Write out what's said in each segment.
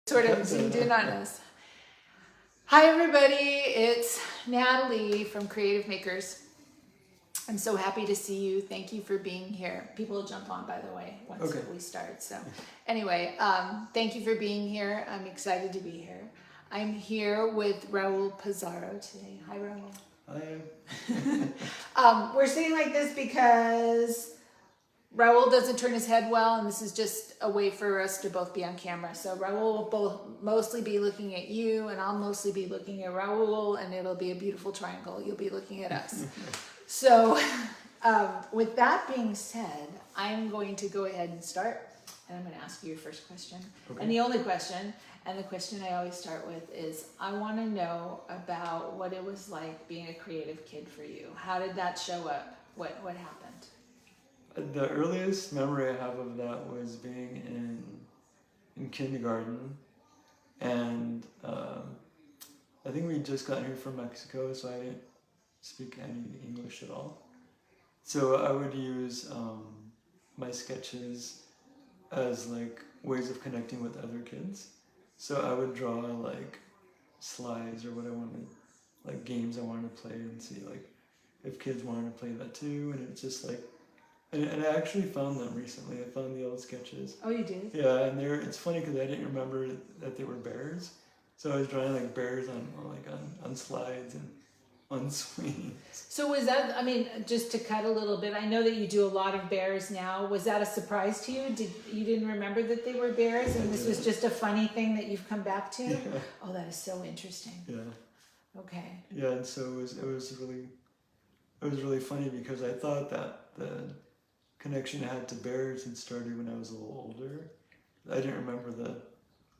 Sort of zoomed in on us. Hi everybody, it's Natalie from Creative Makers. I'm so happy to see you. Thank you for being here. People will jump on, by the way, once we start. So anyway, thank you for being here. I'm excited to be here. I'm here with Raul Pizarro today. Hi, Raul. Hi. We're sitting like this because Raul doesn't turn his head well, and this is just a way for us to both be on camera. So Raul will mostly be looking at you, and I'll mostly be looking at Raul, and it'll be a beautiful triangle. You'll be looking at us. So with that being said, I'm going to go ahead and start, and I'm going to ask you your first question. Okay. And the only question, and the question I always start with is, I want to know about what it was like being a creative kid for you. How did that show up? What happened? The earliest memory I have of that was being in kindergarten, and I think we just got here from Mexico, so I didn't speak any English at all. So I would use my sketches as like ways of connecting with other kids. So I would draw like slides or what I wanted, like games I wanted to play, and see like if kids wanted to play that too, and it's just like. And I actually found them recently. I found the old sketches. Oh, you did? Yeah, and it's funny because I didn't remember that they were bears. So I was drawing like bears on slides and on swings. So was that, I mean, just to cut a little bit, I know that you do a lot of bears now. Was that a surprise to you? You didn't remember that they were bears, and this was just a funny thing that you've come back to? Yeah. Oh, that is so interesting. Yeah. Okay. Yeah, and so it was really funny because I thought that the connection I had to bears had started when I was a little older. I didn't remember the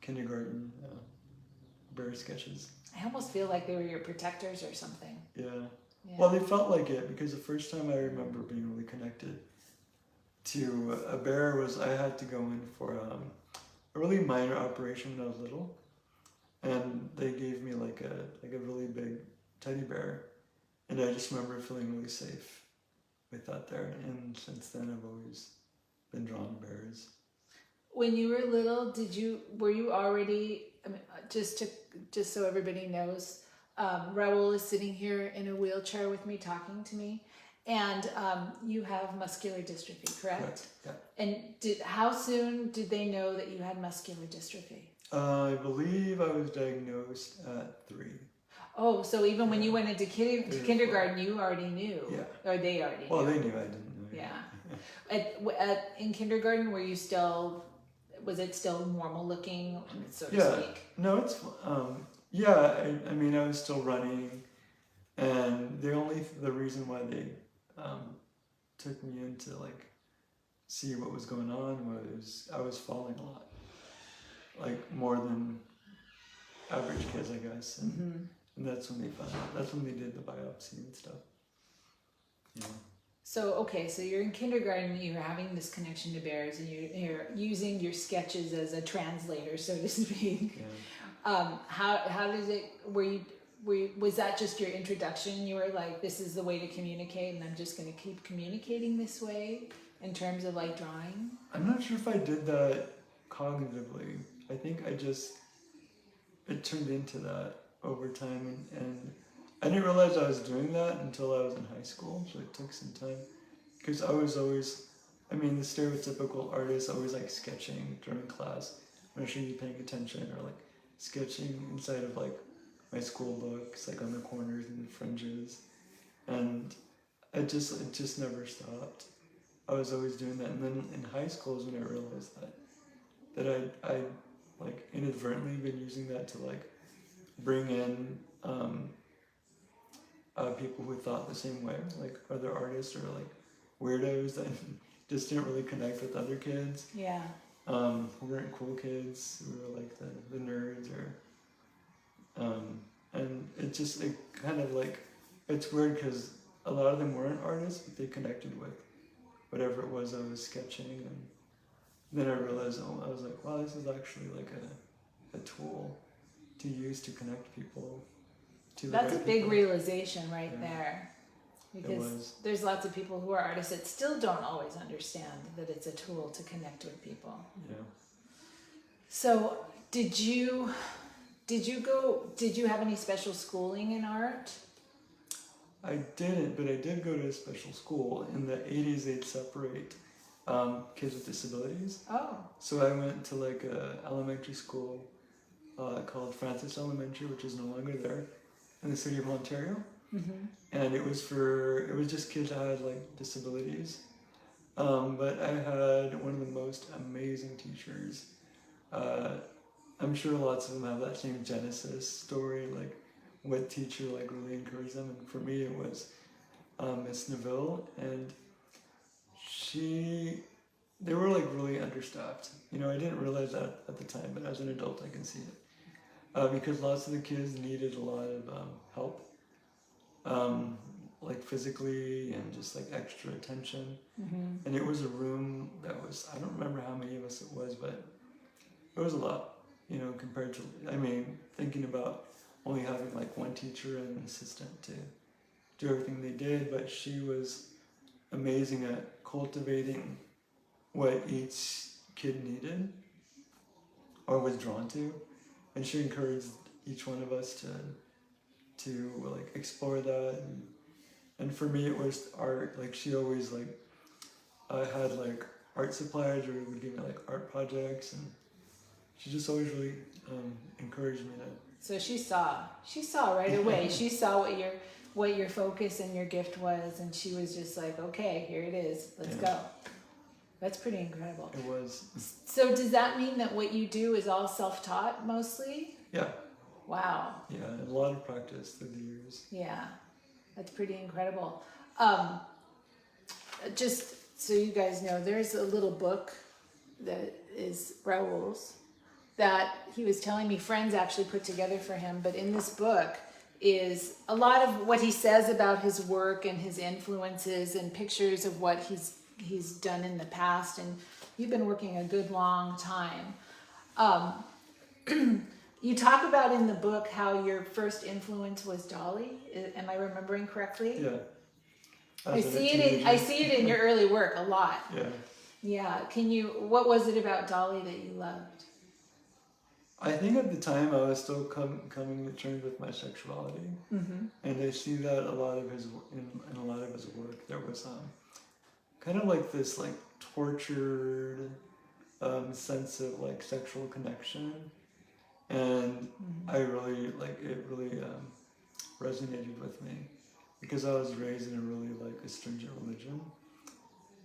kindergarten bear sketches. I almost feel like they were your protectors or something. Yeah. Well, they felt like it because the first time I remember being really connected to a bear was I had to go in for a really minor operation when I was little, and they gave me like a really big teddy bear, and I just remember feeling really safe with that there, and since then I've always been drawn to bears. When you were little, were you already, I mean, just so everybody knows, Raul is sitting here in a wheelchair with me, talking to me, and you have muscular dystrophy, correct? Yeah. And how soon did they know that you had muscular dystrophy? I believe I was diagnosed at 3. Oh, so even when you went into kindergarten, you already knew? Yeah. Or they already knew? Well, they knew, I didn't know. Yeah. In kindergarten, were you still, was it still normal looking, so to speak? No, it's, I mean, I was still running, and the reason why they took me in to like see what was going on was I was falling a lot. Like more than average kids, I guess. And that's when they found out. That's when they did the biopsy and stuff. Yeah. So you're in kindergarten, you're having this connection to bears, and you're using your sketches as a translator, so to speak. Yeah. How did it, was that just your introduction? You were like, this is the way to communicate, and I'm just going to keep communicating this way in terms of like drawing? I'm not sure if I did that cognitively. I think it turned into that over time, and I didn't realize I was doing that until I was in high school, so it took some time. Because I was always, I mean, the stereotypical artist, always like sketching during class, when I shouldn't be paying attention, or like sketching inside of like my school books, like on the corners and the fringes, and it just never stopped. I was always doing that, and then in high school is when I realized that I like inadvertently been using that to like bring in people who thought the same way, like other artists or like weirdos that just didn't really connect with other kids. Yeah. Who weren't cool kids, who were like the nerds, or and it kind of like, it's weird because a lot of them weren't artists, but they connected with whatever it was I was sketching, and then I realized, I was like, wow, this is actually like a tool to use to connect people to That's the a right big people. realization right there. Because It there's lots of people who are artists that still don't always understand that it's a tool to connect with people. Yeah. So did you have any special schooling in art? I didn't, but I did go to a special school. In the 80s, they'd separate kids with disabilities. Oh. So I went to like a elementary school called Francis Elementary, which is no longer there, in the city of Ontario. Mm-hmm. And it was just kids that had like disabilities. But I had one of the most amazing teachers. I'm sure lots of them have that same Genesis story, like what teacher like really encouraged them. And for me, it was Miss Neville, and they were like really understaffed. You know, I didn't realize that at the time, but as an adult, I can see it because lots of the kids needed a lot of help, like physically and just like extra attention. Mm-hmm. And it was a room that was, I don't remember how many of us it was, but it was a lot. You know, compared to, I mean, thinking about only having like one teacher and an assistant to do everything they did, but she was amazing at cultivating what each kid needed or was drawn to, and she encouraged each one of us to like explore that. And for me, it was art. Like she always like had like art supplies or would give me like art projects, and she just always really encouraged me to. So she saw right away. She saw what your focus and your gift was, and she was just like, okay, here it is. Let's go. That's pretty incredible. It was. So does that mean that what you do is all self-taught mostly? Yeah. Wow. Yeah, a lot of practice through the years. Yeah, that's pretty incredible. Just so you guys know, there's a little book that is Raul's that he was telling me friends actually put together for him. But in this book is a lot of what he says about his work and his influences and pictures of what he's done in the past. And you've been working a good long time. You talk about in the book how your first influence was Dolly. Am I remembering correctly? Yeah. I see it in your early work a lot. Yeah. Yeah. What was it about Dolly that you loved? I think at the time I was still coming to terms with my sexuality, and I see that a lot of in a lot of his work there was kind of like this like tortured sense of like sexual connection, and I really like it really resonated with me because I was raised in a really like a stringent religion.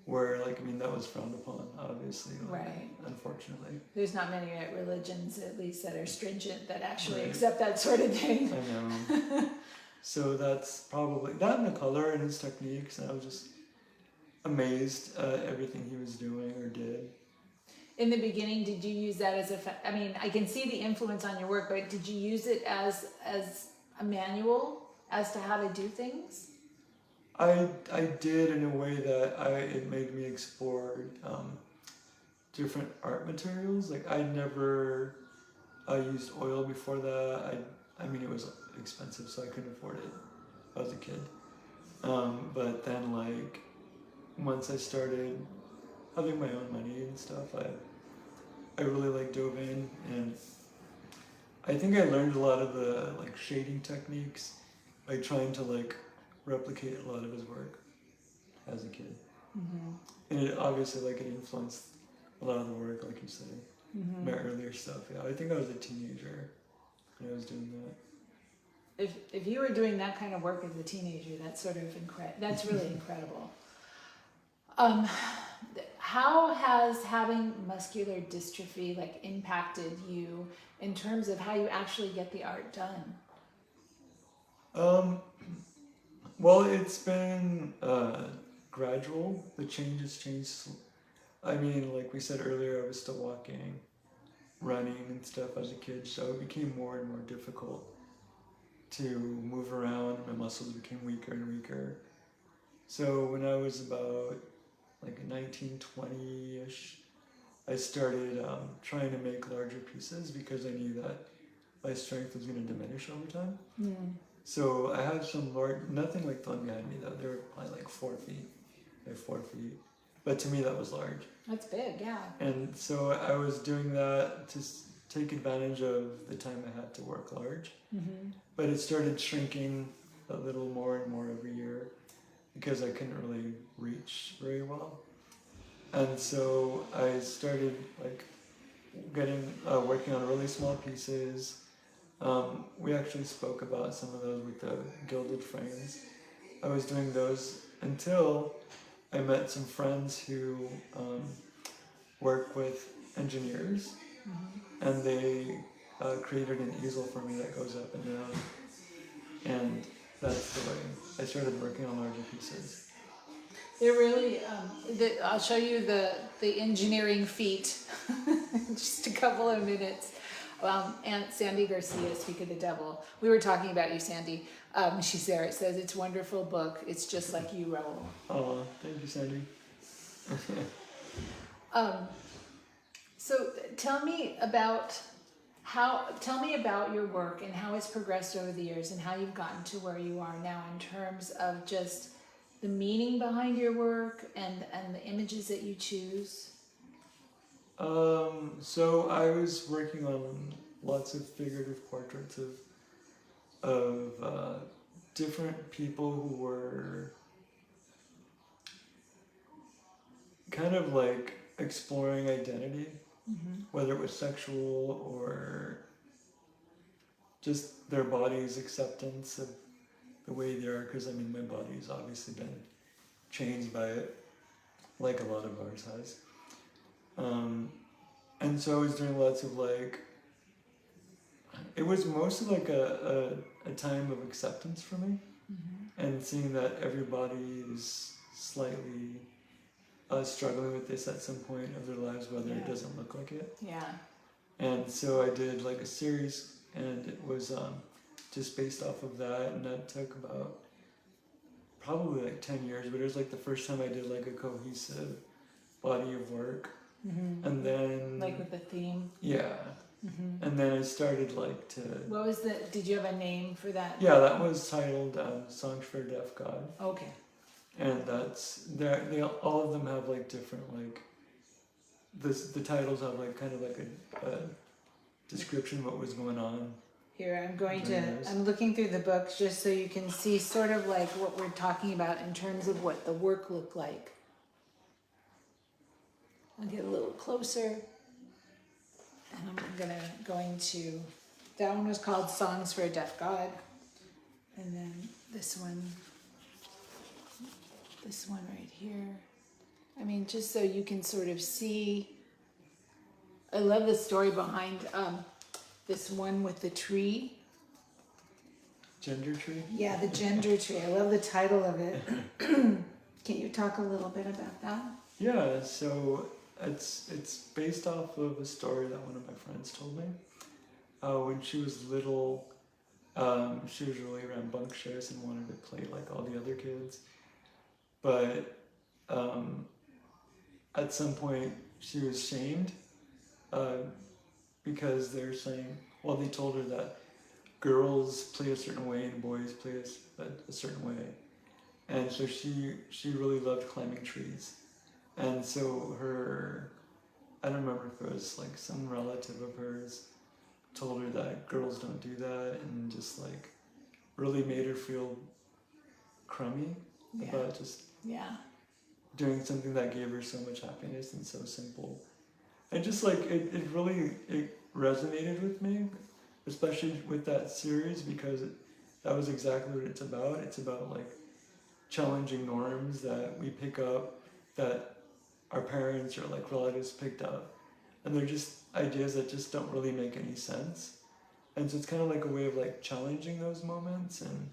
Where, like, I mean, that was frowned upon, obviously. Like, right. Unfortunately. There's not many religions, at least, that are stringent that actually accept that sort of thing. I know. So that's probably that and the color and his techniques. And I was just amazed at everything he was doing or did. In the beginning, did you use that as I mean, I can see the influence on your work, but did you use it as a manual as to how to do things? I did in a way that it made me explore different art materials. Like I never used oil before that. I mean it was expensive, so I couldn't afford it. I was a kid. But then like once I started having my own money and stuff, I really like dove in, and I think I learned a lot of the like shading techniques, like trying to like replicate a lot of his work as a kid. And it obviously like it influenced a lot of the work, like you said, my earlier stuff. Yeah, I think I was a teenager when I was doing that. If you were doing that kind of work as a teenager, that's sort of that's really incredible. How has having muscular dystrophy like impacted you in terms of how you actually get the art done? Well, it's been gradual. The change has changed. I mean, like we said earlier, I was still walking, running and stuff as a kid, so it became more and more difficult to move around. My muscles became weaker and weaker. So when I was about like 19, 20-ish, I started trying to make larger pieces because I knew that my strength was going to diminish over time. So I had some large, nothing like the one behind me though. They were probably like 4 feet by 4 feet. but to me that was large. That's big, yeah. And so I was doing that to take advantage of the time I had to work large. Mm-hmm. But it started shrinking a little more and more every year because I couldn't really reach very well. And so I started like working on really small pieces. We actually spoke about some of those with the gilded frames. I was doing those until I met some friends who work with engineers, Mm-hmm. and they created an easel for me that goes up and down, and that's the way I started working on larger pieces. They're really, I'll show you the engineering feat in just a couple of minutes. Aunt Sandy Garcia, Speak of the Devil. We were talking about you, Sandy. She's there. It says, it's a wonderful book. It's just like you, Raul. Oh, thank you, Sandy. So tell me about your work and how it's progressed over the years and how you've gotten to where you are now in terms of just the meaning behind your work and the images that you choose. So I was working on lots of figurative portraits of different people who were kind of like exploring identity, Mm-hmm. whether it was sexual or just their body's acceptance of the way they are. Because I mean, my body's obviously been changed by it, like a lot of ours has. And so I was doing lots of like, it was mostly like a time of acceptance for me, Mm-hmm. and seeing that everybody is slightly struggling with this at some point of their lives, whether it doesn't look like it. Yeah. And so I did like a series, and it was just based off of that, and that took about probably like 10 years, but it was like the first time I did like a cohesive body of work. Mm-hmm. And then Like with the theme. yeah. Mm-hmm. And then I started like to What was did you have a name for that? yeah, that was titled Songs for a Deaf God. Okay. And that's they all of them have like different like the titles have like kind of like a description of what was going on. Here, Yes. I'm looking through the books just so you can see sort of like what we're talking about in terms of what the work looked like. I'll get a little closer. And I'm going to, that one was called Songs for a Deaf God. And then this one right here. I mean, just so you can sort of see, I love the story behind this one with the tree. Gender tree? Yeah, the gender tree. I love the title of it. Can you talk a little bit about that? Yeah, so it's based off of a story that one of my friends told me. When she was little, she was really rambunctious and wanted to play like all the other kids. But at some point she was shamed because they're saying, well, they told her that girls play a certain way and boys play a certain way. And so she really loved climbing trees. And so I don't remember if it was like some relative of hers told her that girls don't do that, and just like really made her feel crummy about just doing something that gave her so much happiness and so simple. And just like it really resonated with me, especially with that series, because that was exactly what it's about. It's about like challenging norms that we pick up, that our parents or like relatives picked up, and they're just ideas that just don't really make any sense. And so it's kind of like a way of like challenging those moments, and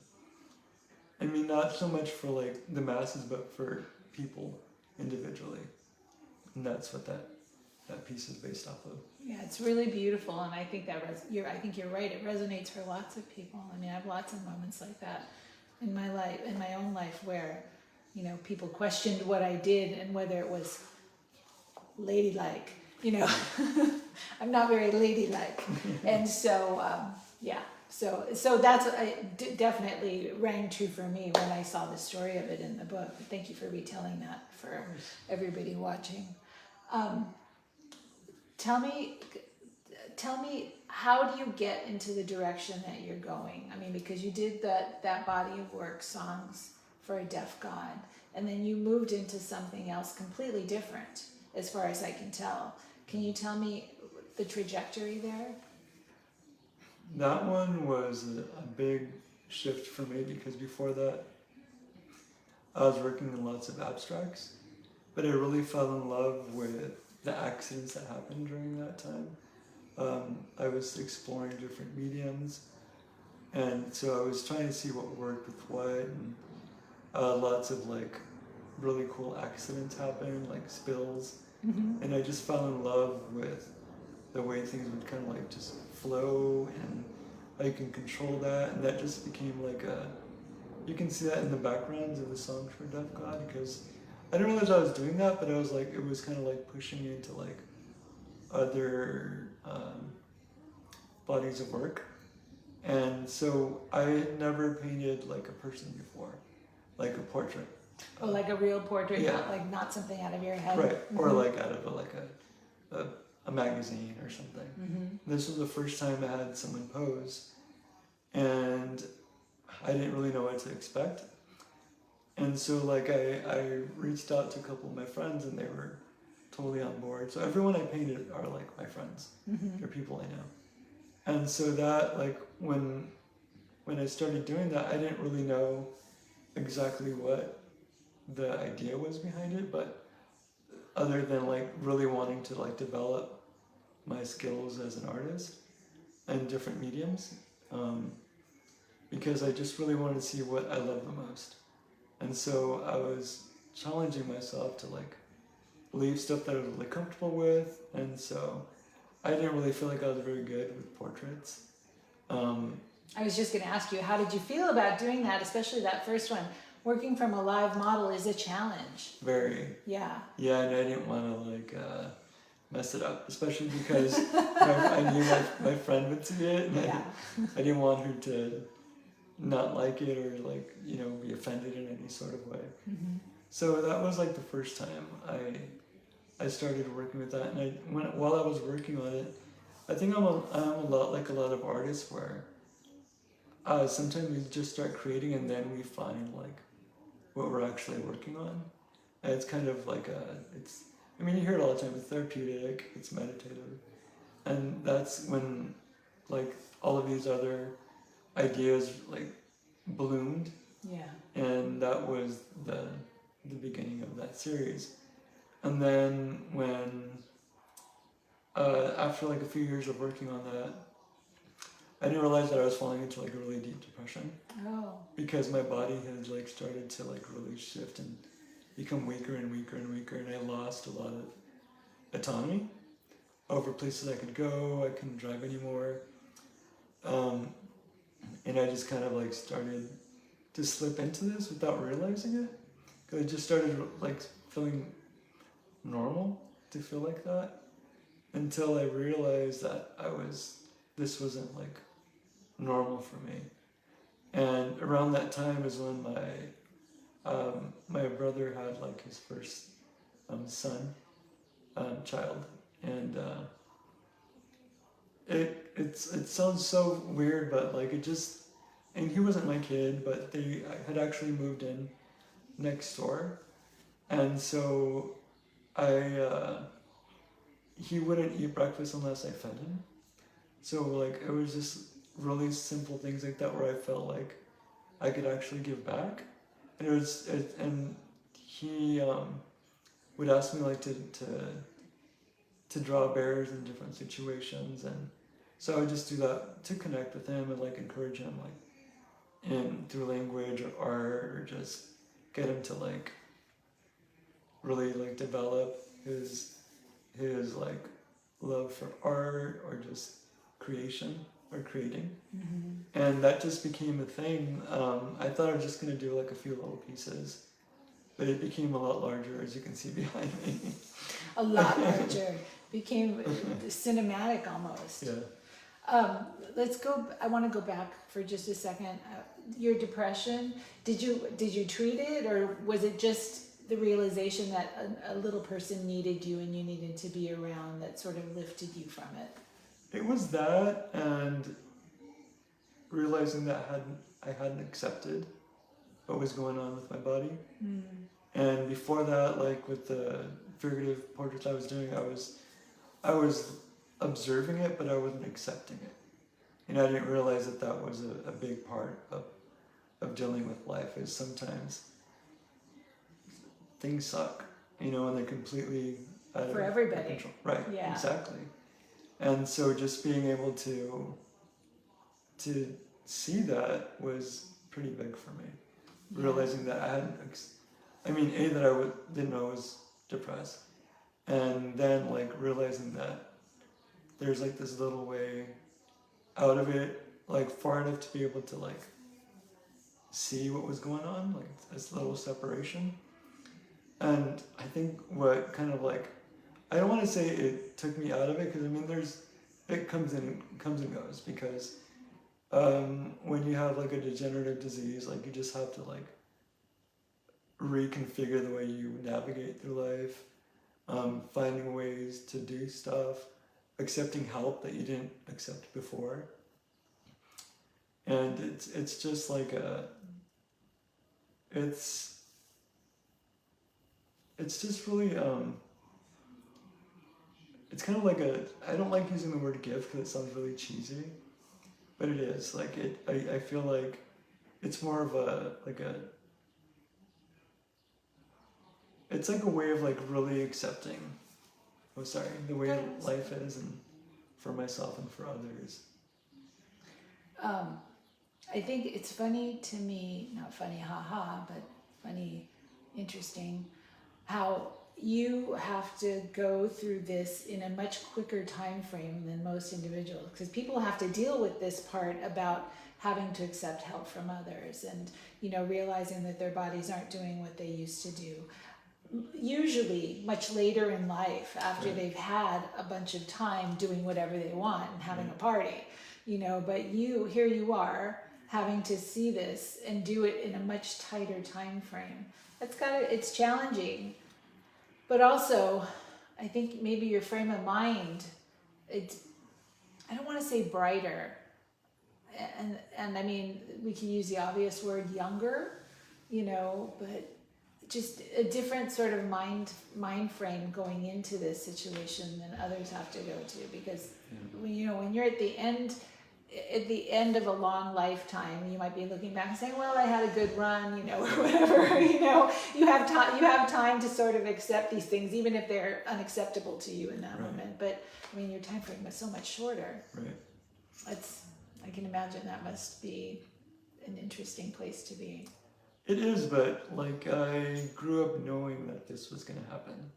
I mean not so much for like the masses but for people individually. And that's what that piece is based off of. Yeah, it's really beautiful, and I think I think you're right. It resonates for lots of people. I mean, I have lots of moments like that in my life, in my own life, where people questioned what I did and whether it was ladylike. I'm not very ladylike, and so So that's definitely rang true for me when I saw the story of it in the book. Thank you for retelling that for everybody watching. Um, tell me, how do you get into the direction that you're going? I mean, because you did that body of work, Songs for a Deaf God, and then you moved into something else completely different, as far as I can tell. Can you tell me the trajectory there? That one was a big shift for me because before that, I was working in lots of abstracts, but I really fell in love with the accidents that happened during that time. I was exploring different mediums, and so I was trying to see what worked with what, and lots of like really cool accidents happened, like spills, and I just fell in love with the way things would kind of like just flow and how you can control that, and that just became like you can see that in the backgrounds of the Songs for Deaf God, because I didn't realize I was doing that, but I was like, it was kind of like pushing me into like other bodies of work. And so I had never painted like a person before, like a portrait. Oh, like a real portrait, Yeah. not something out of your head. Right, or like out of a magazine or something. This was the first time I had someone pose, and I didn't really know what to expect. And so like I reached out to a couple of my friends, and they were totally on board. So everyone I painted are like my friends. They're people I know. And so that like when I started doing that, I didn't really know exactly what the idea was behind it, but other than like really wanting to like develop my skills as an artist in different mediums, because I just really wanted to see what I love the most. And so I was challenging myself to like leave stuff that I was really comfortable with, and so I didn't really feel like I was very good with portraits. I was just going to ask you, how did you feel about doing that, especially that first one? Working from a live model is a challenge. Very. Yeah. Yeah, and I didn't want to like mess it up, especially because I knew my friend would see it, and Yeah. I didn't want her to not like it or like be offended in any sort of way. So that was like the first time I started working with that, and while I was working on it, I think I'm a lot like a lot of artists where sometimes we just start creating and then we find like what we're actually working on, and it's kind of like you hear it all the time. It's therapeutic, it's meditative, and that's when like all of these other ideas like bloomed. Yeah. And that was the beginning of that series. And then when after like a few years of working on that, I didn't realize that I was falling into like a really deep depression. Oh. Because my body had like started to like really shift and become weaker and weaker and weaker, and I lost a lot of autonomy over places I could go. I couldn't drive anymore, and I just kind of like started to slip into this without realizing it, because I just started like feeling normal to feel like that, until I realized that this wasn't like normal for me. And around that time is when my brother had like his first child, and it sounds so weird, but like and he wasn't my kid, but they had actually moved in next door, and so he wouldn't eat breakfast unless I fed him. So like it was just really simple things like that where I felt like I could actually give back, and and he would ask me like to draw bears in different situations, and so I would just do that to connect with him and like encourage him like through language or art, or just get him to like really like develop his like love for art or just creation or creating. And that just became a thing. I thought I was just going to do like a few little pieces, but it became a lot larger, as you can see behind me. A lot larger. Became cinematic almost. Yeah. I want to go back for just a second. Your depression, did you treat it, or was it just the realization that a little person needed you and you needed to be around that sort of lifted you from it? It was that, and realizing that I hadn't accepted what was going on with my body. Mm. And before that, like with the figurative portraits I was doing, I was observing it, but I wasn't accepting it. And I didn't realize that that was a big part of dealing with life, is sometimes things suck, and they're completely out For of everybody. control. Right, Yeah. exactly. And so just being able to see that was pretty big for me. Yeah. Realizing that I hadn't, that I didn't know I was depressed. And then like realizing that there's like this little way out of it, like far enough to be able to like see what was going on, like this little separation. And I think what kind of like, I don't want to say it took me out of it, because it comes and goes, because when you have like a degenerative disease, like you just have to like reconfigure the way you navigate through life, finding ways to do stuff, accepting help that you didn't accept before. And it's just like it's just really it's kind of like I don't like using the word gift because it sounds really cheesy, but it is like I feel like it's more of it's like a way of like really accepting the way life is, and for myself and for others. I think it's funny to me, not funny, haha, but funny, interesting, how you have to go through this in a much quicker time frame than most individuals, because people have to deal with this part about having to accept help from others, and realizing that their bodies aren't doing what they used to do, usually much later in life, after they've had a bunch of time doing whatever they want and having a party, but here you are having to see this and do it in a much tighter time frame. It's challenging, but also I think maybe your frame of mind, I don't want to say brighter, and I mean, we can use the obvious word younger, but just a different sort of mind frame going into this situation than others have to go to, because when you're at the end of a long lifetime, you might be looking back and saying, well, I had a good run, or whatever. You have time to sort of accept these things, even if they're unacceptable to you in that moment. But I mean, your time frame was so much shorter. Right. I can imagine that must be an interesting place to be. It is, but like I grew up knowing that this was going to happen.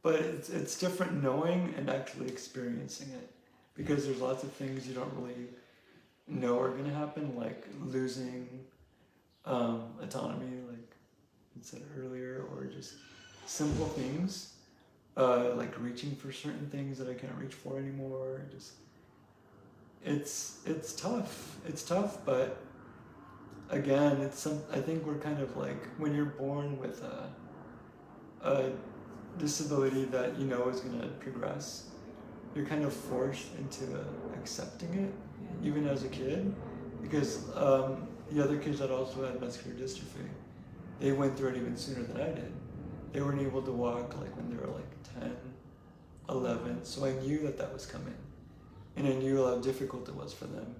But it's different knowing and actually experiencing it, because there's lots of things you don't really know are going to happen, like losing autonomy, like I said earlier, or just simple things, like reaching for certain things that I can't reach for anymore. Just it's tough. It's tough, but again, I think we're kind of like, when you're born with a disability that is going to progress, you're kind of forced into accepting it, even as a kid, because the other kids that also had muscular dystrophy, they went through it even sooner than I did. They weren't able to walk like when they were like 10, 11, so I knew that was coming, and I knew how difficult it was for them,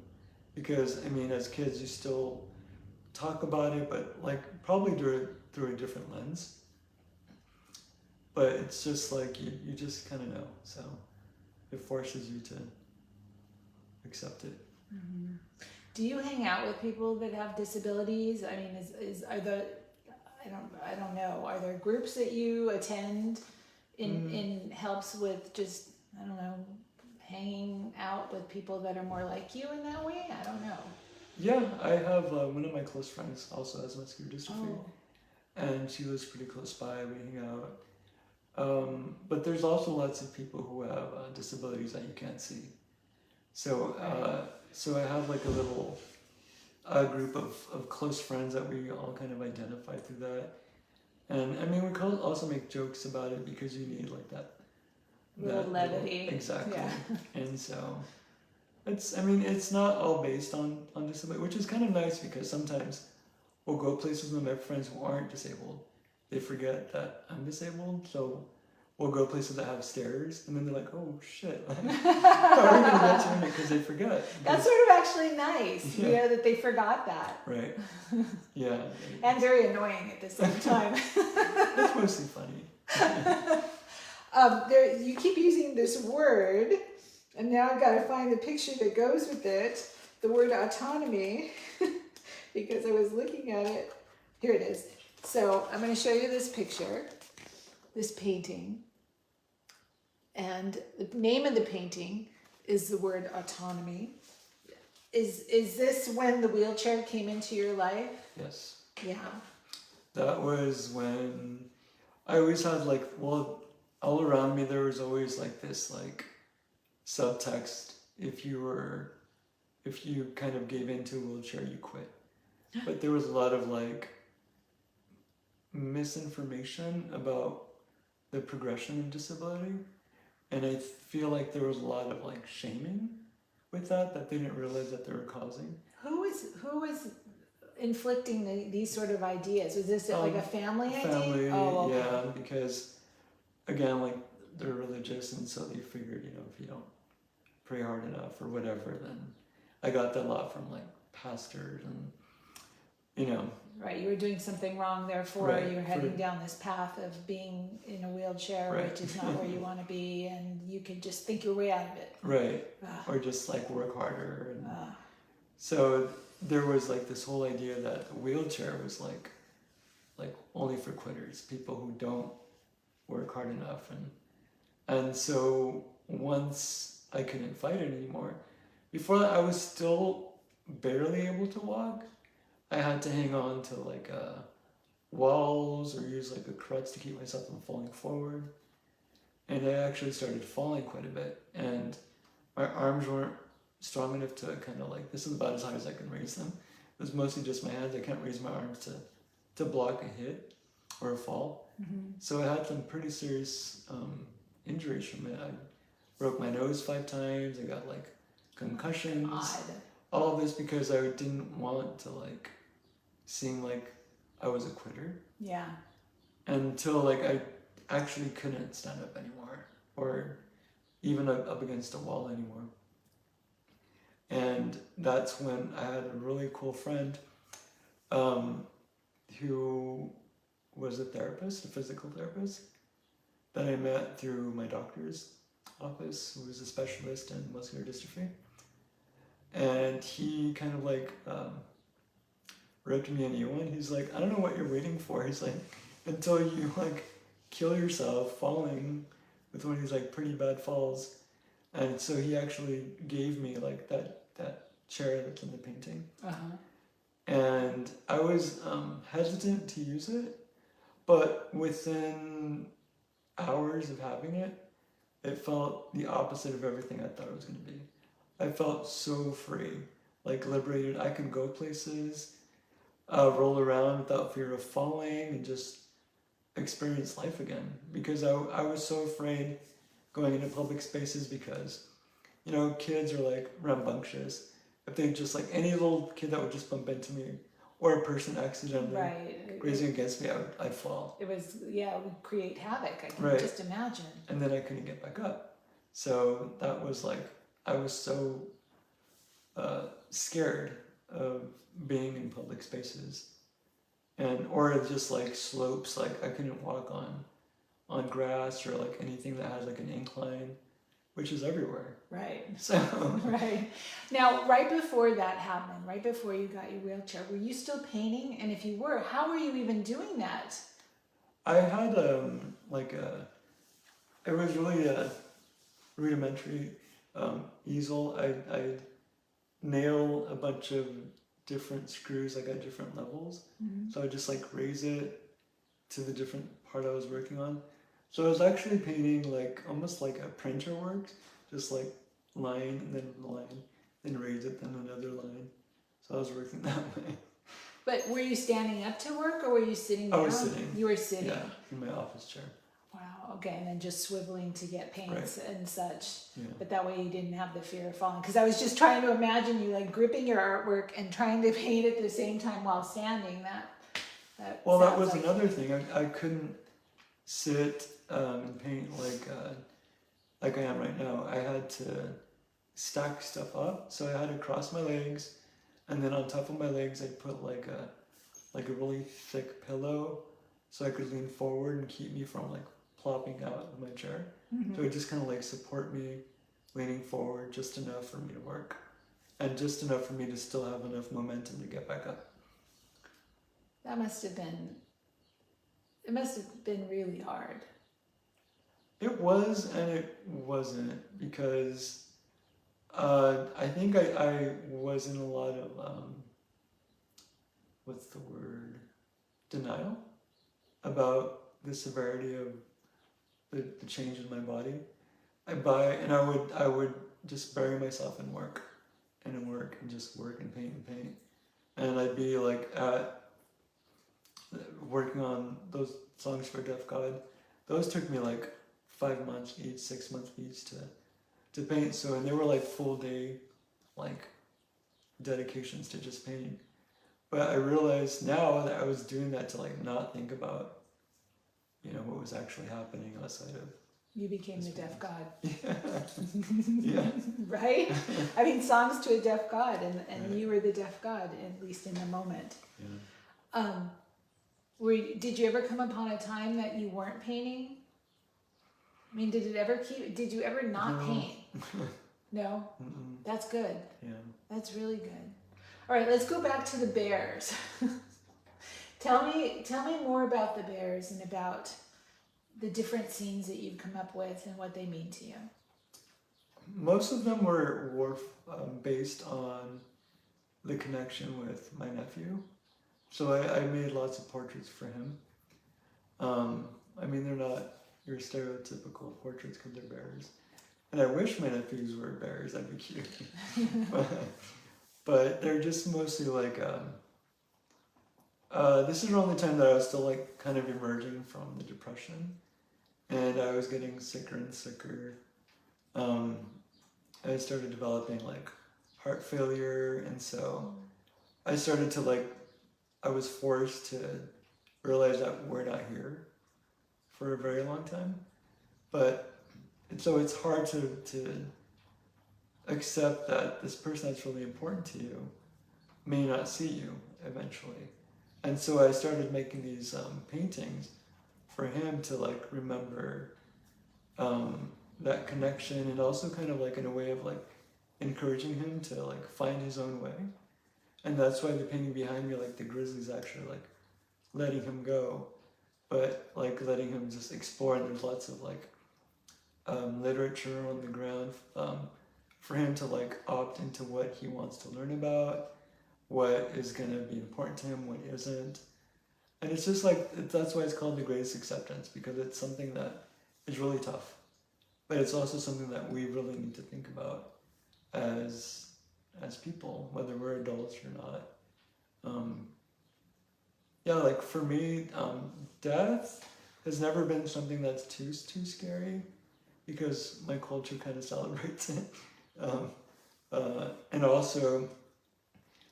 because I mean, as kids you still talk about it, but like probably through a different lens. But it's just like you just kind of know, so it forces you to accept it. Mm-hmm. Do you hang out with people that have disabilities? I mean, I don't know. Are there groups that you attend in helps with just, I don't know, hanging out with people that are more like you in that way? I don't know. Yeah, I have one of my close friends also has muscular dystrophy, and she lives pretty close by. We hang out. But there's also lots of people who have disabilities that you can't see. So so I have like a group of close friends that we all kind of identify through that. And I mean, we could also make jokes about it because you need like that Little levity. Exactly. Yeah. And so it's not all based on disability, which is kind of nice because sometimes we'll go places with my friends who aren't disabled. They forget that I'm disabled, so we'll go places that have stairs, and then they're like, "Oh shit!" Like, how are we gonna get to it? Because they forget. That's sort of actually nice, Yeah. that they forgot that. Right. Yeah. And very annoying at the same time. It's mostly funny. You keep using this word, and now I've got to find the picture that goes with it. The word autonomy, because I was looking at it. Here it is. So I'm going to show you this picture, this painting. And the name of the painting is the word autonomy. Is this when the wheelchair came into your life? Yes. Yeah. That was when I always had all around me there was always like this subtext. If you kind of gave into a wheelchair, you quit. But there was a lot of misinformation about the progression of disability, and I feel like there was a lot of shaming with that they didn't realize that they were causing. Who was inflicting these sort of ideas? Was this like a family idea? Family, Oh, okay. yeah, because again, they're religious, and so they figured, if you don't pray hard enough or whatever, then I got that a lot from pastors and Right, you were doing something wrong, therefore Right, you're heading down this path of being in a wheelchair, Right. which is not where you want to be, and you can just think your way out of it. right, Ah. or just work harder, and Ah. so there was this whole idea that a wheelchair was like only for quitters, people who don't work hard enough, and so once I couldn't fight it anymore, before that I was still barely able to walk. I had to hang on to walls or use a crutch to keep myself from falling forward, and I actually started falling quite a bit, and my arms weren't strong enough to kind of this is about as high as I can raise them. It was mostly just my hands. I can't raise my arms to block a hit or a fall. Mm-hmm. So I had some pretty serious injuries from it. I broke my nose 5 times. I got concussions. Odd. All of this because I didn't want to seem like I was a quitter. Yeah. Until I actually couldn't stand up anymore, or even up against a wall anymore. And that's when I had a really cool friend who was a therapist, a physical therapist, that I met through my doctor's office, who was a specialist in muscular dystrophy. And he kind of wrote me a new one. He's like, I don't know what you're waiting for. He's like, until you kill yourself falling with one of these pretty bad falls. And so he actually gave me that chair that's in the painting. Uh-huh. And I was hesitant to use it, but within hours of having it, it felt the opposite of everything I thought it was going to be. I felt so free, liberated. I could go places, roll around without fear of falling, and just experience life again. Because I was so afraid going into public spaces because, kids are rambunctious. If they just any little kid that would just bump into me, or a person accidentally grazing against me, I'd fall. It would create havoc. I can Right. just imagine. And then I couldn't get back up. So that was I was so scared of being in public spaces, or just slopes. I couldn't walk on grass or anything that has an incline, which is everywhere. Right. So Right. Now, right before that happened, right before you got your wheelchair, were you still painting? And if you were, how were you even doing that? I had it was really a rudimentary easel. I'd nail a bunch of different screws at different levels. Mm-hmm. So I just raise it to the different part I was working on. So I was actually painting almost like a printer works, just line and then and raise it then another line. So I was working that way. But were you standing up to work or were you sitting down? I was sitting. You were sitting. Yeah, in my office chair. Wow, okay, and then just swiveling to get paints Right. and such. Yeah. But that way you didn't have the fear of falling. Because I was just trying to imagine you like gripping your artwork and trying to paint at the same time while standing. That Well, that sounds was like another thing. I couldn't sit and paint like I am right now. I had to stack stuff up, so I had to cross my legs, and then on top of my legs, I put like a really thick pillow, so I could lean forward and keep me from like plopping out of my chair. Mhm. So it just kind of like support me, leaning forward just enough for me to work, and just enough for me to still have enough momentum to get back up. That must have been. It must have been really hard. It was and it wasn't, because I think I was in a lot of what's the word, denial about the severity of the change in my body. I would just bury myself in work and just work and paint, and I'd be like at working on those songs for Deaf God. Those took me like 5 months each, 6 months each to paint. So, and they were like full day, like dedications to just painting. But I realized now that I was doing that to like not think about, what was actually happening outside of. You became the deaf god. Yeah. Right? I mean, songs to a deaf god, and Right. you were the deaf god, at least in the moment. Yeah. Did you ever come upon a time that you weren't painting? I mean, did you ever not No. paint? No? Mm-mm. That's good. Yeah. That's really good. All right, let's go back to the bears. Tell me more about the bears and about the different scenes that you've come up with and what they mean to you. Most of them were based on the connection with my nephew. So I made lots of portraits for him. I mean, they're not your stereotypical portraits because they're bears. And I wish my nephews were bears, that'd be cute. But they're just mostly like, this is around the time that I was still like kind of emerging from the depression. And I was getting sicker and sicker. I started developing like heart failure, and so I started to I was forced to realize that we're not here for a very long time. So it's hard to accept that this person that's really important to you may not see you eventually. And so I started making these paintings for him to remember that connection, and also kind of in a way of encouraging him to find his own way. And that's why the painting behind me, the grizzly's actually letting him go, but letting him just explore. And there's lots of literature on the ground for him to opt into what he wants to learn about, what is going to be important to him, what isn't. And it's just that's why it's called the greatest acceptance, because it's something that is really tough, but it's also something that we really need to think about as people, whether we're adults or not. For me, death has never been something that's too scary, because my culture kind of celebrates it. And also,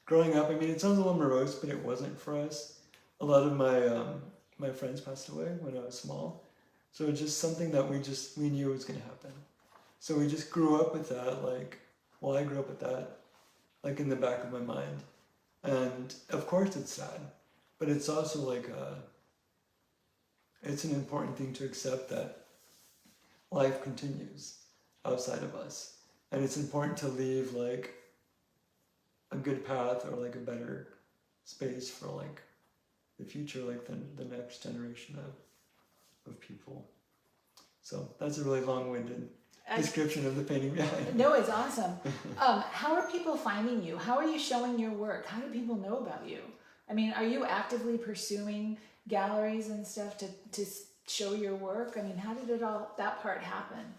growing up, I mean, it sounds a little morose, but it wasn't for us. A lot of my friends passed away when I was small, so it's just something that we knew was going to happen. So we just grew up with that. I grew up with that, in the back of my mind. And of course, it's sad, but it's also it's an important thing to accept that life continues outside of us, and it's important to leave a good path, or a better space for the future, the next generation of people. So that's a really long-winded description of the painting behind. No, it's awesome. How are people finding you? How are you showing your work? How do people know about you? I mean, are you actively pursuing galleries and stuff to show your work? I mean, how did that part happen?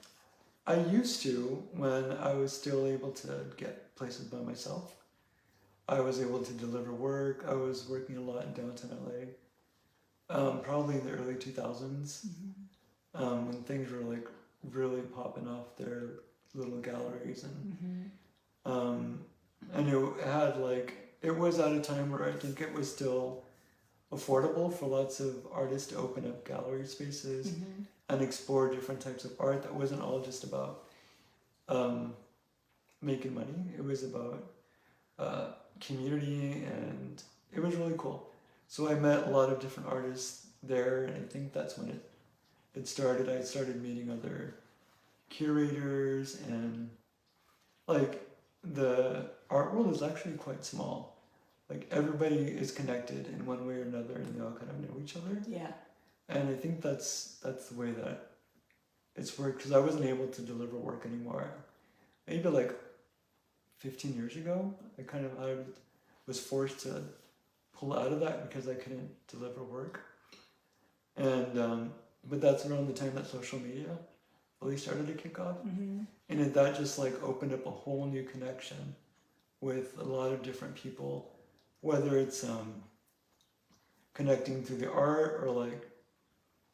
I used to when I was still able to get places by myself. I was able to deliver work. I was working a lot in downtown LA, probably in the early 2000s, when things were like really popping off their little galleries, and it had like, it was at a time where I think it was still affordable for lots of artists to open up gallery spaces and explore different types of art that wasn't all just about making money. It was about community, and it was really cool. So I met a lot of different artists there, and I think that's when it started. I started meeting other curators, and like the art world is actually quite small. Like everybody is connected in one way or another, and they all kind of know each other. Yeah. And I think that's the way that it's worked, because I wasn't able to deliver work anymore. Maybe like 15 years ago, I was forced to pull out of that because I couldn't deliver work. And but that's around the time that social media really started to kick off, and that just like opened up a whole new connection with a lot of different people, whether it's connecting through the art or like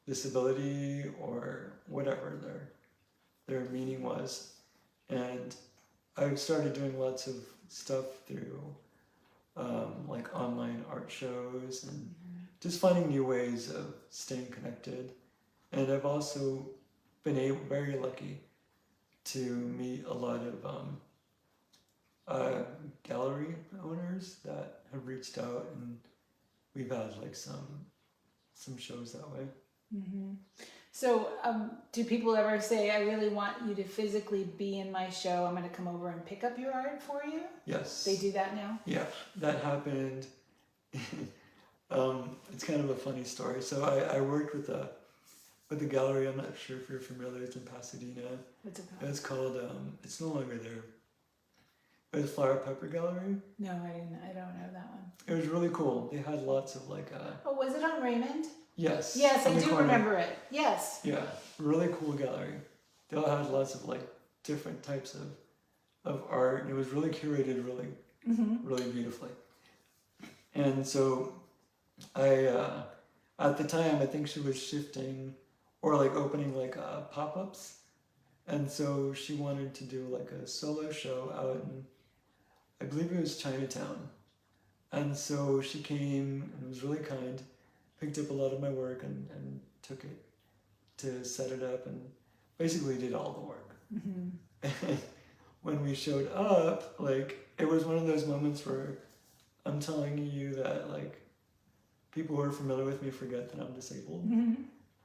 disability or whatever their meaning was. And I started doing lots of stuff through like online art shows and just finding new ways of staying connected. And I've also been very lucky to meet a lot of gallery owners that have reached out, and we've had like some shows that way. So do people ever say, I really want you to physically be in my show, I'm going to come over and pick up your art for you? Yes. They do that now? Yeah, that happened. It's kind of a funny story. So I worked with a gallery. I'm not sure if you're familiar. It's in Pasadena. What's it called? It's called, it's no longer there. It was Flower Pepper Gallery. No, I don't know that one. It was really cool. They had lots of like... oh, was it on Raymond? Yes. Yes, I do corner. remember it. Yes. Yeah, really cool gallery. They all had lots of like different types of art, and it was really curated really beautifully. And so I, at the time, I think she was shifting or like opening like pop-ups. And so she wanted to do like a solo show out in, I believe it was Chinatown. And so she came and was really kind, picked up a lot of my work and took it to set it up and basically did all the work. And when we showed up, like, it was one of those moments where I'm telling you that like people who are familiar with me forget that I'm disabled.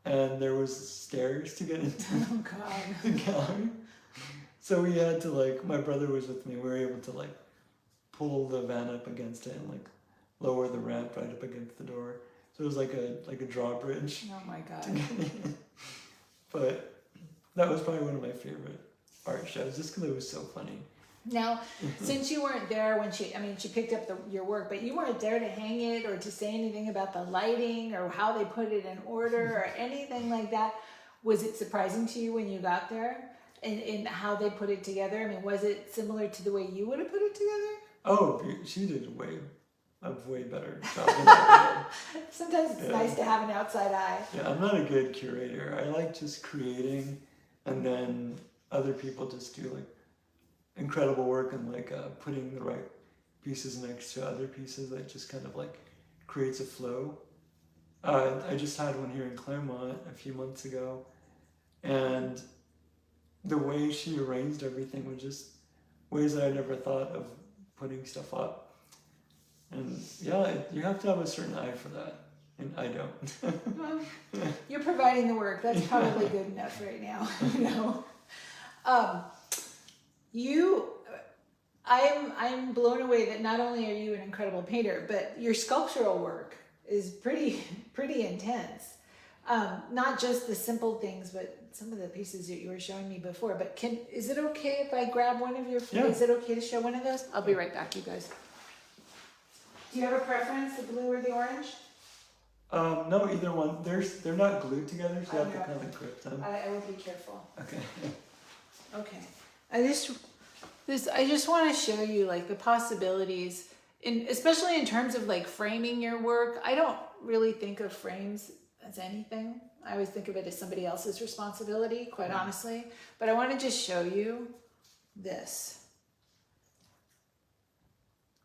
And there was stairs to get into the gallery. So we had to like, my brother was with me, we were able to like pull the van up against it and like lower the ramp right up against the door. So it was like a drawbridge. Oh my God. But that was probably one of my favorite art shows, just because it was so funny. Now, since you weren't there when she picked up your work, but you weren't there to hang it or to say anything about the lighting or how they put it in order or anything like that, was it surprising to you when you got there in how they put it together? I mean, was it similar to the way you would have put it together? Oh, she did a way better job than I did. Sometimes it's nice to have an outside eye. Yeah, I'm not a good curator. I like just creating, and then other people just do like incredible work and like putting the right pieces next to other pieces that just kind of like creates a flow. I just had one here in Claremont a few months ago, and the way she arranged everything was just ways that I never thought of putting stuff up. And yeah, you have to have a certain eye for that, and I don't. Well, you're providing the work. That's probably good enough right now. I'm blown away that not only are you an incredible painter, but your sculptural work is pretty intense. Not just the simple things, but some of the pieces that you were showing me before. But is it okay if I grab one of your? Yeah. Is it okay to show one of those? I'll be right back, you guys. Do you have a preference, the blue or the orange? No, either one. They're not glued together, so you have to kind of grip them. I will be careful. Okay. Okay. I just want to show you like the possibilities especially in terms of like framing your work. I don't really think of frames as anything. I always think of it as somebody else's responsibility, quite honestly. But I want to just show you this.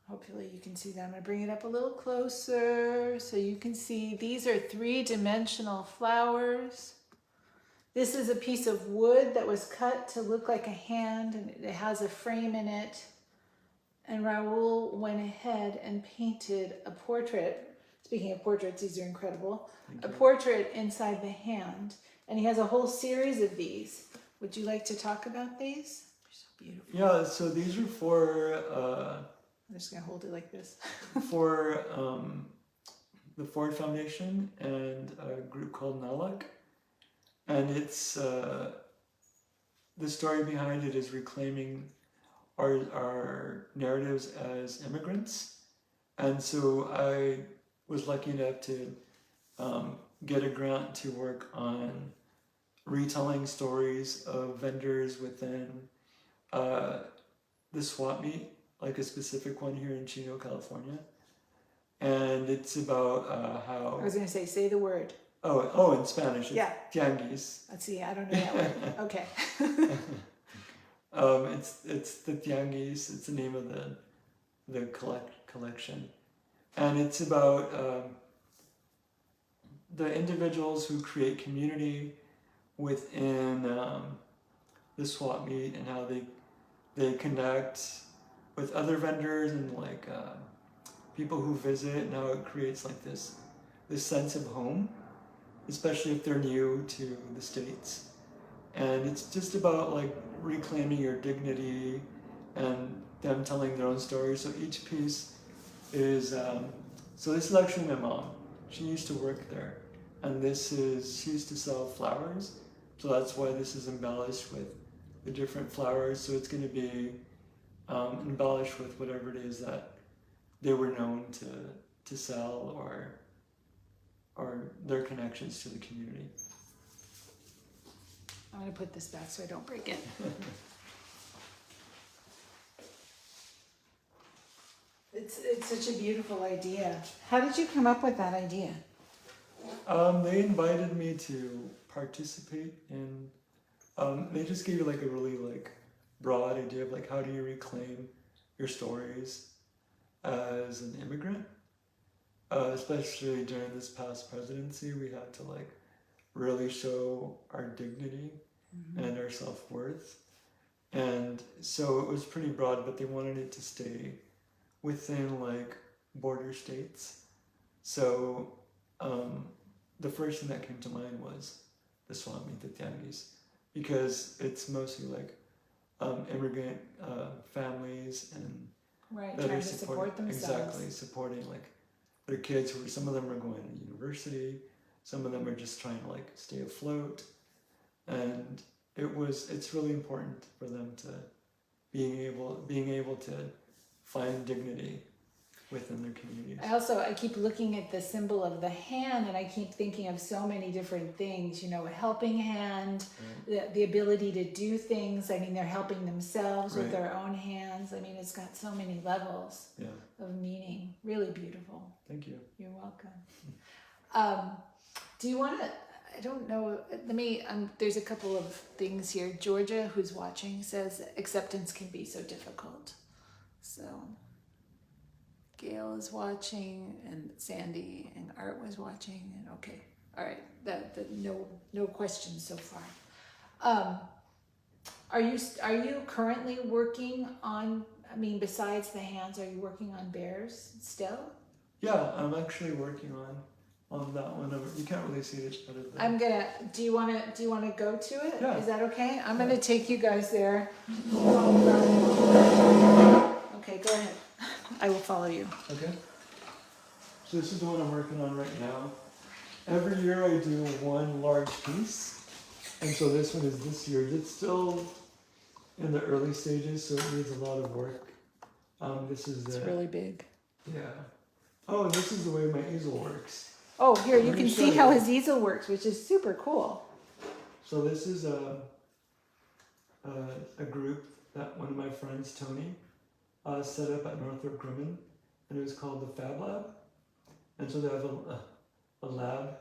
Hopefully you can see that. I'm going to bring it up a little closer so you can see these are 3-dimensional flowers. This is a piece of wood that was cut to look like a hand, and it has a frame in it. And Raul went ahead and painted a portrait. Speaking of portraits, these are incredible. A portrait inside the hand. And he has a whole series of these. Would you like to talk about these? They're so beautiful. Yeah, so these are for... I'm just going to hold it like this. for the Ford Foundation and a group called NALAC. And it's... the story behind it is reclaiming our narratives as immigrants. And so I was lucky enough to get a grant to work on retelling stories of vendors within the swap meet, like a specific one here in Chino, California. And it's about how... I was going to say the word. Oh, in Spanish, it's tianguis. Let's see, I don't know that word. Okay. It's the tianguis. It's the name of the collection, and it's about the individuals who create community within the swap meet and how they connect with other vendors and like people who visit, and how it creates like this sense of home, especially if they're new to the States. And it's just about like reclaiming your dignity and them telling their own stories. So each piece is, so this is actually my mom. She used to work there. And she used to sell flowers. So that's why this is embellished with the different flowers. So it's going to be embellished with whatever it is that they were known to sell or their connections to the community. I'm going to put this back so I don't break it. It's such a beautiful idea. How did you come up with that idea? They invited me to participate in, they just gave you like a really like broad idea of like how do you reclaim your stories as an immigrant. Especially during this past presidency, we had to like really show our dignity and our self-worth. And so it was pretty broad, but they wanted it to stay within like border states. So the first thing that came to mind was the swap meet, the tianguis, because it's mostly like immigrant families and that trying to support themselves. Exactly, supporting like their kids who some of them are going to university, some of them are just trying to like stay afloat, and it's really important for them to being able to find dignity within their communities. I keep looking at the symbol of the hand, and I keep thinking of so many different things, a helping hand, the ability to do things. I mean, they're helping themselves with their own hands. I mean, it's got so many levels of meaning. Really beautiful. Thank you. You're welcome. Do you want to, I don't know, there's a couple of things here. Georgia, who's watching, says acceptance can be so difficult. So Gail is watching, and Sandy and Art was watching, and okay, all right. That no questions so far. Are you currently working on? I mean, besides the hands, are you working on bears still? Yeah, I'm actually working on that one. You can't really see it, but Do you want to go to it? Yeah. Is that okay? I'm gonna take you guys there. Okay, go ahead. I will follow you. Okay. So this is the one I'm working on right now. Every year I do one large piece, and so this one is this year. It's still in the early stages, so it needs a lot of work. It's really big. Yeah. Oh, and this is the way my easel works. Oh, here, you can see how his easel works, which is super cool. So this is a group that one of my friends, Tony, set up at Northrop Grumman, and it was called the Fab Lab. And so they have a lab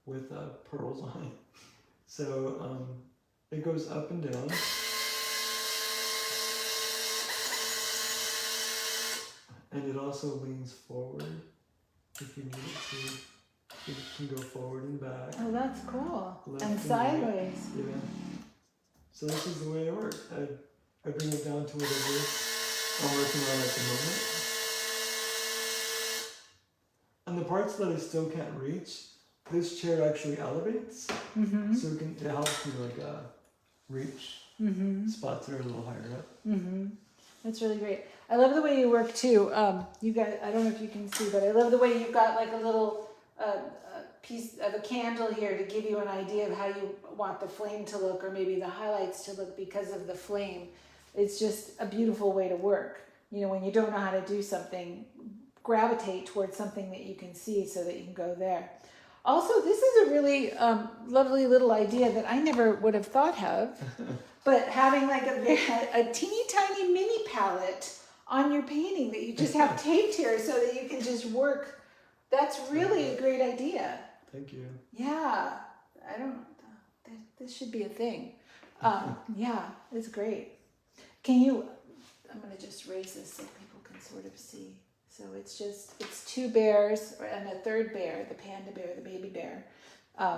with pearls on it. So it goes up and down. And it also leans forward if you need it to. It can go forward and back. Oh, that's cool. Left And and sideways. right. Yeah. So this is the way it works. I bring it down to whatever I'm working on at the moment. And the parts that I still can't reach, this chair actually elevates. Mm-hmm. So it helps me reach spots that are a little higher up. Mm-hmm. That's really great. I love the way you work too. You guys, I don't know if you can see, but I love the way you've got like a little piece of a candle here to give you an idea of how you want the flame to look, or maybe the highlights to look because of the flame. It's just a beautiful way to work. You know, when you don't know how to do something, gravitate towards something that you can see so that you can go there. Also, this is a really lovely little idea that I never would have thought of, but having like a teeny tiny mini palette on your painting that you just have taped here so that you can just work. That's really a great idea. Thank you. Yeah, this should be a thing. Yeah, it's great. I'm going to just raise this so people can sort of see. So it's two bears and a third bear, the panda bear, the baby bear,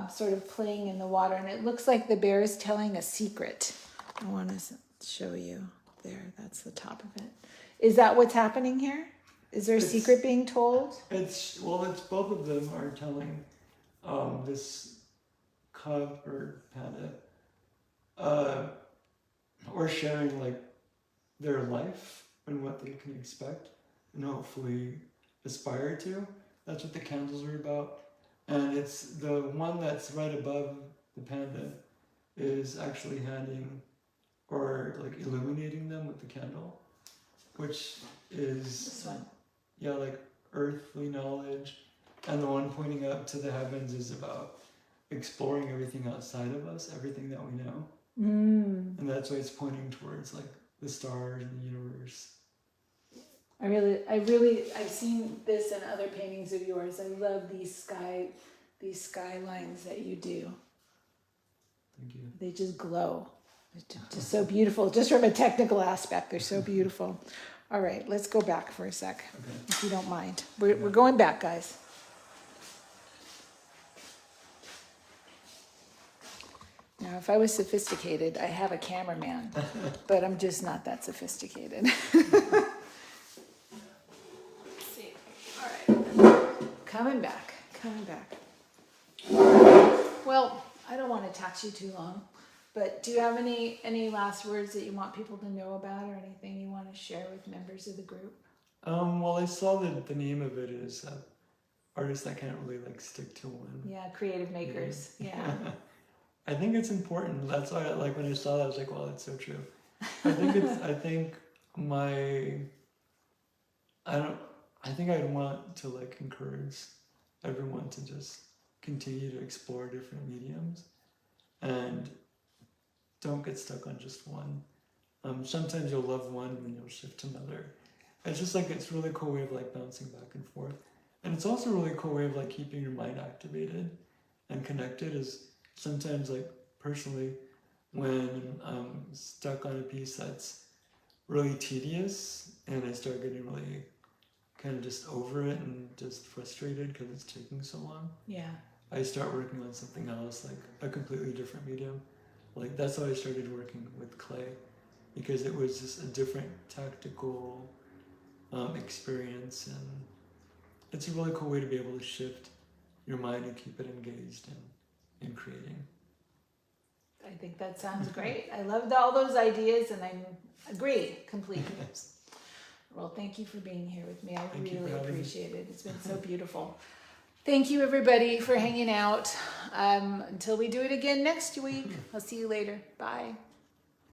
sort of playing in the water. And it looks like the bear is telling a secret. I want to show you there. That's the top of it. Is that what's happening here? Is there a secret being told? It's both of them are telling this cub or panda or sharing like their life and what they can expect and hopefully aspire to. That's what the candles are about. And it's the one that's right above the panda is actually handing or like illuminating them with the candle, which is This one. Yeah, like earthly knowledge. And the one pointing up to the heavens is about exploring everything outside of us, everything that we know. And that's why it's pointing towards like the stars and the universe. I've seen this in other paintings of yours. I love these skylines that you do. Thank you. They just glow. It's just so beautiful. Just from a technical aspect, they're so beautiful. All right, let's go back for a sec, if you don't mind. We're going back, guys. Now, if I was sophisticated, I have a cameraman, but I'm just not that sophisticated. Let's see. All right, coming back. Well, I don't want to tax you too long. But do you have any last words that you want people to know about, or anything you want to share with members of the group? Well, I saw that the name of it is artists that can't really like stick to one. Yeah, creative makers. Yeah. I think it's important. That's why when I saw that I was like, wow, that's so true. I think I'd want to like encourage everyone to just continue to explore different mediums and don't get stuck on just one. Sometimes you'll love one and then you'll shift to another. It's just like, it's a really cool way of like bouncing back and forth. And it's also a really cool way of like keeping your mind activated and connected. Is sometimes like personally, when I'm stuck on a piece that's really tedious and I start getting really kind of just over it and just frustrated because it's taking so long. Yeah. I start working on something else, like a completely different medium. Like that's how I started working with clay, because it was just a different tactical experience, and it's a really cool way to be able to shift your mind and keep it engaged in creating. I think that sounds great. I loved all those ideas, and I agree completely. Well, thank you for being here with me. I really appreciate it. It's been so beautiful. Thank you, everybody, for hanging out. Until we do it again next week, I'll see you later. Bye.